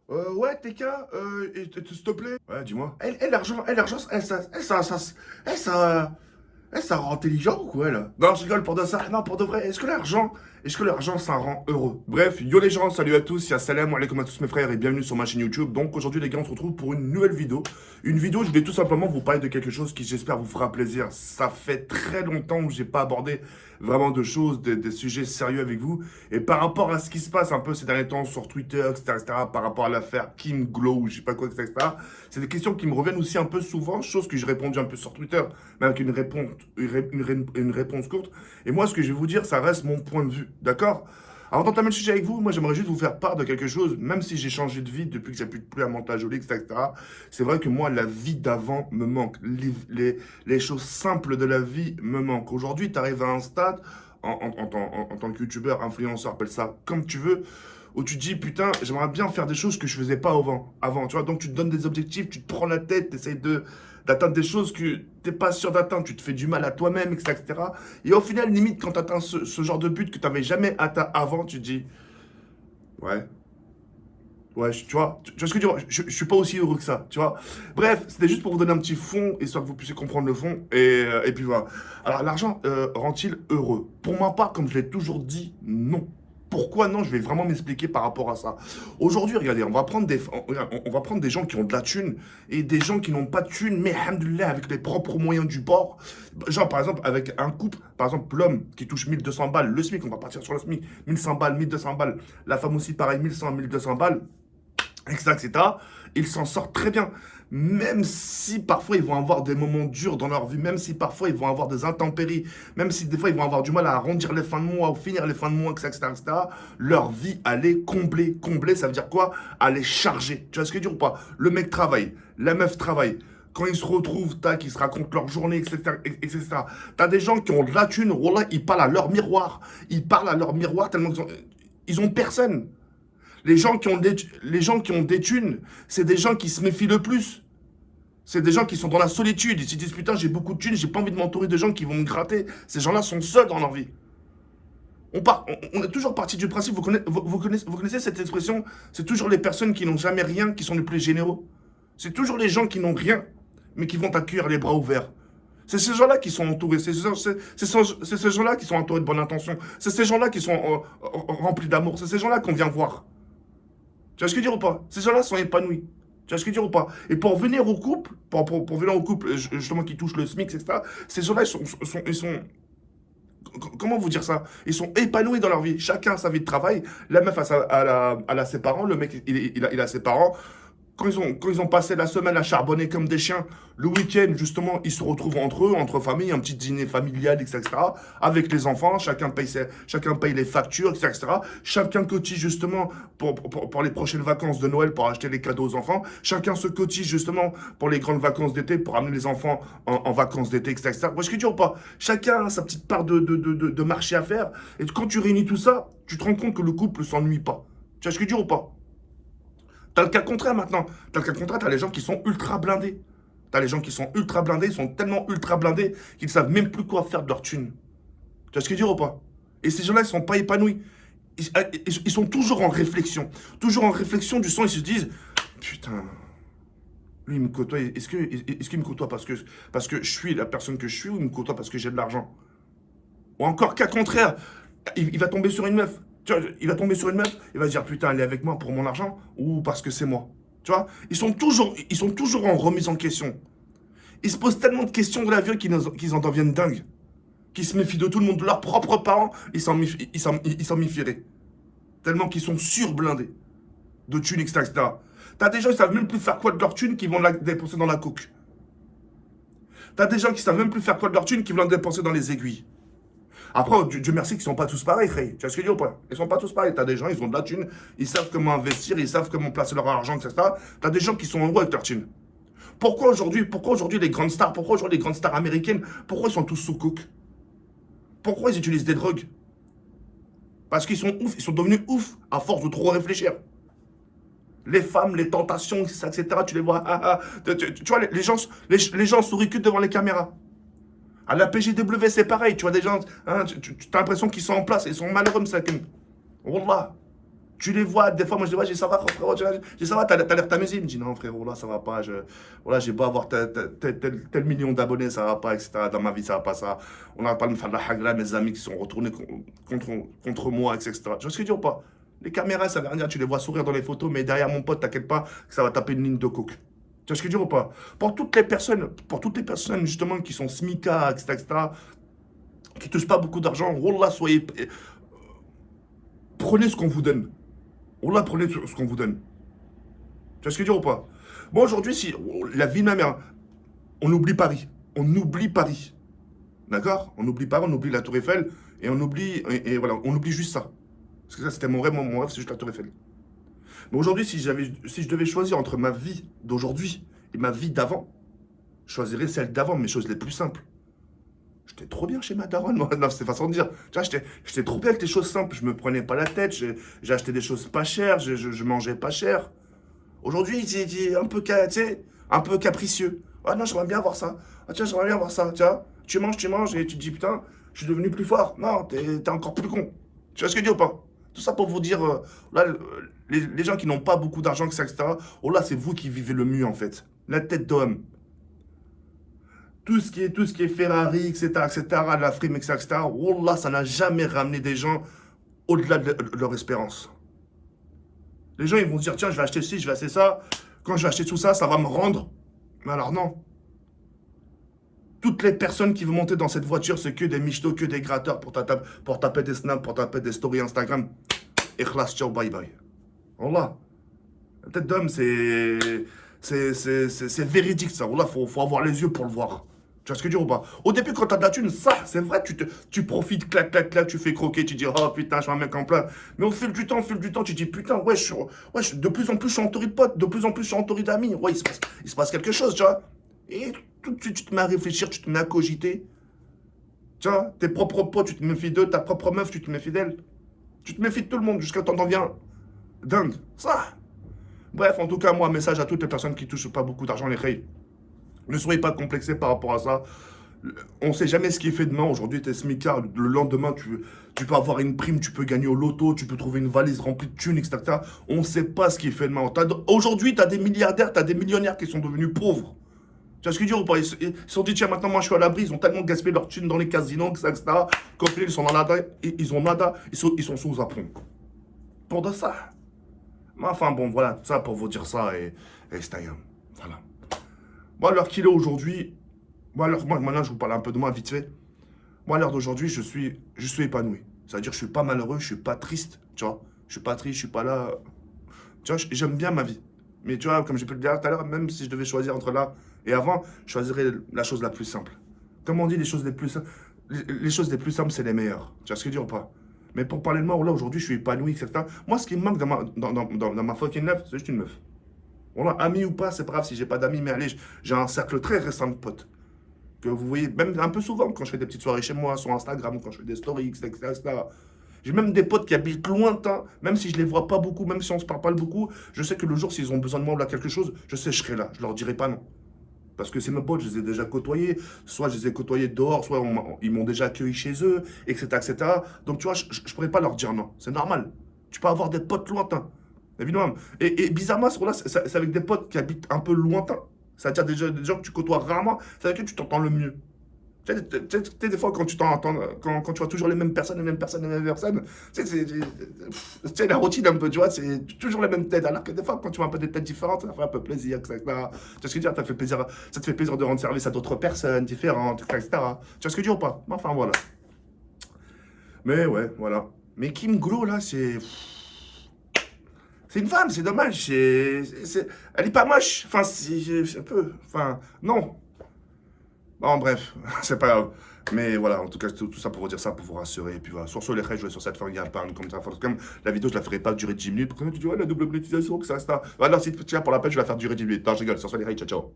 Ouais, TK, s'il te plaît. Ouais, dis-moi. L'argent, ça rend intelligent ou quoi, là? Non, je rigole pour de ça. Non, pour de vrai. Est-ce que l'argent, ça rend heureux? Bref, yo les gens, salut à tous, ya salam alaikum à tous mes frères et bienvenue sur ma chaîne YouTube. Donc aujourd'hui, les gars, on se retrouve pour une nouvelle vidéo. Une vidéo, je vais tout simplement vous parler de quelque chose qui, j'espère, vous fera plaisir. Ça fait très longtemps que j'ai pas abordé vraiment de choses, des sujets sérieux avec vous. Et par rapport à ce qui se passe un peu ces derniers temps sur Twitter, etc., par rapport à l'affaire Kim Glow, je sais pas quoi, etc., c'est des questions qui me reviennent aussi un peu souvent, chose que j'ai répondu un peu sur Twitter, mais avec une réponse courte. Et moi, ce que je vais vous dire, ça reste mon point de vue, d'accord? Avant d'entamer le sujet avec vous, moi j'aimerais juste vous faire part de quelque chose, même si j'ai changé de vie depuis que j'appuie plus à montage jolie, etc. C'est vrai que moi, la vie d'avant me manque. Les choses simples de la vie me manquent. Aujourd'hui, tu arrives à un stade, en tant que youtubeur, influenceur, appelle ça comme tu veux, où tu te dis, putain, j'aimerais bien faire des choses que je faisais pas avant, tu vois. Donc tu te donnes des objectifs, tu te prends la tête, tu essayes d'atteindre des choses que t'es pas sûr d'atteindre, tu te fais du mal à toi-même, etc. Et au final, limite, quand tu atteins ce genre de but que tu n'avais jamais atteint avant, tu te dis, ouais, ouais, tu vois ce que je veux dire, je suis pas aussi heureux que ça, tu vois. Bref, c'était juste pour vous donner un petit fond, histoire que vous puissiez comprendre le fond, et puis voilà. Alors, l'argent rend-il heureux? Pour ma part, comme je l'ai toujours dit, non. Pourquoi non? Je vais vraiment m'expliquer par rapport à ça. Aujourd'hui, regardez, on va prendre des gens qui ont de la thune et des gens qui n'ont pas de thune, mais alhamdoulilah, avec les propres moyens du bord. Genre, par exemple, avec un couple, par exemple, l'homme qui touche 1200 balles, le SMIC, on va partir sur le SMIC, 1100 balles, 1200 balles, la femme aussi, pareil, 1100, 1200 balles, etc., etc., ils s'en sortent très bien. Même si parfois ils vont avoir des moments durs dans leur vie, même si parfois ils vont avoir des intempéries, même si des fois ils vont avoir du mal à arrondir les fins de mois ou finir les fins de mois, etc., etc., leur vie, elle est comblée. Comblée, ça veut dire quoi? Elle est chargée. Tu vois ce que je veux dire ou pas? Le mec travaille, la meuf travaille. Quand ils se retrouvent, tac, ils se racontent leur journée, etc., etc. T'as des gens qui ont de la thune, wallah, ils parlent à leur miroir. Ils parlent à leur miroir tellement ils ont personne. Les gens qui ont des thunes, c'est des gens qui se méfient le plus. C'est des gens qui sont dans la solitude. Ils se disent, putain, j'ai beaucoup de thunes, j'ai pas envie de m'entourer de gens qui vont me gratter. Ces gens-là sont seuls dans leur vie. On est toujours parti du principe, vous connaissez cette expression, c'est toujours les personnes qui n'ont jamais rien qui sont les plus généreux. C'est toujours les gens qui n'ont rien, mais qui vont t'accueillir les bras ouverts. C'est ces gens-là qui sont entourés, c'est ces gens-là qui sont entourés de bonnes intentions, c'est ces gens-là qui sont remplis d'amour, c'est ces gens-là qu'on vient voir. Tu vois ce que je veux dire ou pas? Ces gens-là sont épanouis. Tu vois ce que je veux dire ou pas? Et pour venir au couple, pour venir au couple, justement, qui touche le SMIC, etc., ces gens-là, ils sont comment vous dire ça? Ils sont épanouis dans leur vie. Chacun a sa vie de travail. La meuf a ses parents, le mec, il a ses parents. Quand ils ont passé la semaine à charbonner comme des chiens, le week-end, justement, ils se retrouvent entre eux, entre familles, un petit dîner familial, etc. Avec les enfants, chacun paye les factures, etc. Chacun cotise, justement, pour les prochaines vacances de Noël, pour acheter les cadeaux aux enfants. Chacun se cotise, justement, pour les grandes vacances d'été, pour amener les enfants en vacances d'été, etc. Vous voyez ce que je veux dire ou pas? Chacun a sa petite part de marché à faire. Et quand tu réunis tout ça, tu te rends compte que le couple s'ennuie pas. Tu vois ce que je veux dire ou pas? T'as le cas contraire maintenant. T'as le cas contraire, t'as les gens qui sont ultra blindés. T'as les gens qui sont ultra blindés, ils sont tellement ultra blindés qu'ils ne savent même plus quoi faire de leur thune. Tu vois ce que je veux dire ou pas? Et ces gens-là, ils sont pas épanouis. Ils sont toujours en réflexion. Toujours en réflexion du sens, ils se disent, putain, lui, il me côtoie. Est-ce qu'il me côtoie parce que je suis la personne que je suis ou il me côtoie parce que j'ai de l'argent? Ou encore cas contraire, il va tomber sur une meuf. Tu vois, il va tomber sur une meuf, il va se dire putain, elle est avec moi pour mon argent ou parce que c'est moi. Tu vois, ils sont toujours en remise en question. Ils se posent tellement de questions de la vie qu'ils en deviennent dingues. Qu'ils se méfient de tout le monde, de leurs propres parents, ils s'en méfieraient. Tellement qu'ils sont surblindés de thunes, etc. T'as des gens qui savent même plus faire quoi de leur thune qui vont la dépenser dans la coke. T'as des gens qui savent même plus faire quoi de leur thune qui vont la dépenser dans les aiguilles. Après, Dieu merci qu'ils ne sont pas tous pareils, frère. Tu vois ce que je veux dire ou pas? Ils ne sont pas tous pareils. Tu as des gens, ils ont de la thune, ils savent comment investir, ils savent comment placer leur argent, etc. Tu as des gens qui sont heureux avec leur thune. Pourquoi aujourd'hui les grandes stars, pourquoi aujourd'hui les grandes stars américaines, pourquoi ils sont tous sous coke? Pourquoi ils utilisent des drogues? Parce qu'ils sont ouf, ils sont devenus ouf à force de trop réfléchir. Les femmes, les tentations, etc. Tu les vois, tu vois, les gens sourient que devant les caméras. À la PGW, c'est pareil. Tu vois des gens, hein, tu as l'impression qu'ils sont en place. Ils sont malheureux, ça. Wallah. Tu les vois, des fois, moi je les vois, je dis ça va, frérot, je dis ça va, t'as l'air t'amuser. Il me dit non, frérot, là ça va pas, voilà, j'ai beau avoir tel million d'abonnés, ça va pas, etc. Dans ma vie, ça va pas ça. On n'a pas de me faire de la hagra, mes amis qui sont retournés contre moi, etc. Tu vois ce que je veux dire ou pas? Les caméras, ça veut rien dire, tu les vois sourire dans les photos, mais derrière mon pote, t'inquiète pas que ça va taper une ligne de coke. Tu vois ce que je veux dire ou pas? Pour toutes les personnes justement qui sont SMICA, etc., qui touchent pas beaucoup d'argent, wallah, prenez ce qu'on vous donne. Wallah, prenez ce qu'on vous donne. Tu vois ce que je veux dire ou pas? Bon, aujourd'hui, si la vie de ma mère, on oublie Paris. On oublie Paris. D'accord? On oublie Paris, on oublie la Tour Eiffel, et on oublie, et voilà, on oublie juste ça. Parce que ça, c'était mon rêve, c'est juste la Tour Eiffel. Mais aujourd'hui, si je devais choisir entre ma vie d'aujourd'hui et ma vie d'avant, je choisirais celle d'avant, mes choses les plus simples. J'étais trop bien chez ma daronne, moi. Non, c'est façon de dire. Tu vois, j'étais trop bien avec les choses simples. Je me prenais pas la tête. J'ai acheté des choses pas chères. Je mangeais pas cher. Aujourd'hui, c'est un peu, tu sais, un peu capricieux. Ah non, j'aimerais bien voir ça. Ah tiens, j'aimerais bien voir ça. Tiens, tu manges et tu te dis, putain, je suis devenu plus fort. Non, t'es encore plus con. Tu vois ce que je dis ou pas? Tout ça pour vous dire, là, les gens qui n'ont pas beaucoup d'argent, etc. Oh là, c'est vous qui vivez le mieux, en fait. La tête d'homme. Tout ce qui est Ferrari, etc., la frime, etc., wallah, ça n'a jamais ramené des gens au-delà de leur espérance. Les gens, ils vont se dire, tiens, je vais acheter ci, je vais acheter ça. Quand je vais acheter tout ça, ça va me rendre. Mais alors non. Toutes les personnes qui vont monter dans cette voiture, c'est que des michetots, que des gratteurs pour taper des snaps, pour taper des stories Instagram. Et khlas, ciao, bye bye. Wallah. La tête d'homme, c'est véridique, ça. Wallah, faut avoir les yeux pour le voir. Tu vois ce que je veux dire ou pas? Au début, quand t'as de la thune, ça, c'est vrai, tu profites, clac, clac, clac, tu fais croquer, tu dis, oh putain, je suis un mec en plein. Mais au fil du temps, tu dis, putain, ouais, de plus en plus, je suis entouré de potes, de plus en plus, je suis entouré d'amis. Ouais, il se passe quelque chose, tu vois. Et tout de suite, tu te mets à réfléchir, tu te mets à cogiter. Tu vois, tes propres potes, tu te méfies d'eux, ta propre meuf, tu te méfies d'elle. Tu te méfies de tout le monde jusqu'à temps t'en deviens dingue. Ça. Bref, en tout cas, moi, message à toutes les personnes qui touchent pas beaucoup d'argent, les reilles. Ne soyez pas complexés par rapport à ça. On ne sait jamais ce qui est fait demain. Aujourd'hui, tu es smicard. Le lendemain, tu peux avoir une prime, tu peux gagner au loto, tu peux trouver une valise remplie de thunes, etc. On ne sait pas ce qui est fait demain. Aujourd'hui, tu as des milliardaires, tu as des millionnaires qui sont devenus pauvres. Tu vois ce que je veux dire ou pas? Ils se sont dit, tiens, maintenant, moi, je suis à l'abri. Ils ont tellement gaspillé leur thunes dans les casinos, etc. Qu'au final, ils sont dans nada. Ils ont nada. Ils sont sous apron. Pour de ça. Mais enfin, bon, voilà. Tout ça pour vous dire ça. Et c'est un... Voilà. Moi, à l'heure qu'il est aujourd'hui, moi, maintenant, je vous parle un peu de moi vite fait. Moi, à l'heure d'aujourd'hui, je suis épanoui. C'est-à-dire, je suis pas malheureux, je suis pas triste, tu vois. Je suis pas triste, je suis pas là. Tu vois, j'aime bien ma vie. Mais tu vois, comme j'ai pu le dire tout à l'heure, même si je devais choisir entre là et avant, je choisirais la chose la plus simple. Comme on dit, les choses les plus simples, c'est les meilleures. Tu vois ce que je veux dire ou pas? Mais pour parler de moi, là, aujourd'hui, je suis épanoui, etc. Moi, ce qui me manque dans ma fucking life, c'est juste une meuf. Voilà, ami ou pas, c'est pas grave si j'ai pas d'amis, mais allez, j'ai un cercle très récent de potes. Que vous voyez, même un peu souvent, quand je fais des petites soirées chez moi, sur Instagram, quand je fais des stories, etc. J'ai même des potes qui habitent lointain, même si je les vois pas beaucoup, même si on se parle pas beaucoup, je sais que le jour, s'ils ont besoin de moi ou là quelque chose, je sais, je serai là, je leur dirai pas non. Parce que c'est mes potes, je les ai déjà côtoyés, soit je les ai côtoyés dehors, soit ils m'ont déjà accueilli chez eux, etc. Donc tu vois, je pourrais pas leur dire non, c'est normal. Tu peux avoir des potes lointains. Évidemment. Et bizarrement, ce là c'est avec des potes qui habitent un peu lointain. C'est-à-dire des gens que tu côtoies rarement, c'est avec eux que tu t'entends le mieux. Tu sais, des fois, quand tu t'entends, quand tu vois toujours les mêmes personnes, tu sais, la routine un peu, tu vois, c'est toujours les mêmes têtes. Alors que des fois, quand tu vois un peu des têtes différentes, ça fait un peu plaisir, etc. Tu vois ce que je veux dire, ça te fait plaisir de rendre service à d'autres personnes différentes, etc. Tu vois ce que je veux dire ou pas? Enfin, voilà. Mais ouais, voilà. Mais Kim Glo, là, c'est une femme, c'est dommage. Elle est pas moche. Enfin, c'est un peu. Enfin, non. Bon, bref, c'est pas grave. Mais voilà, en tout cas, tout ça pour vous dire ça, pour vous rassurer. Et puis voilà, sur les règles, je vais sur cette fin, parle comme ça. Comme la vidéo, je la ferai pas durer 10 minutes. Parce que tu dis, ouais, la double monétisation, que ça. Voilà, si tu tiens pour la peine, je vais la faire durer 10 minutes. Non, je rigole, sur les règles, ciao, ciao.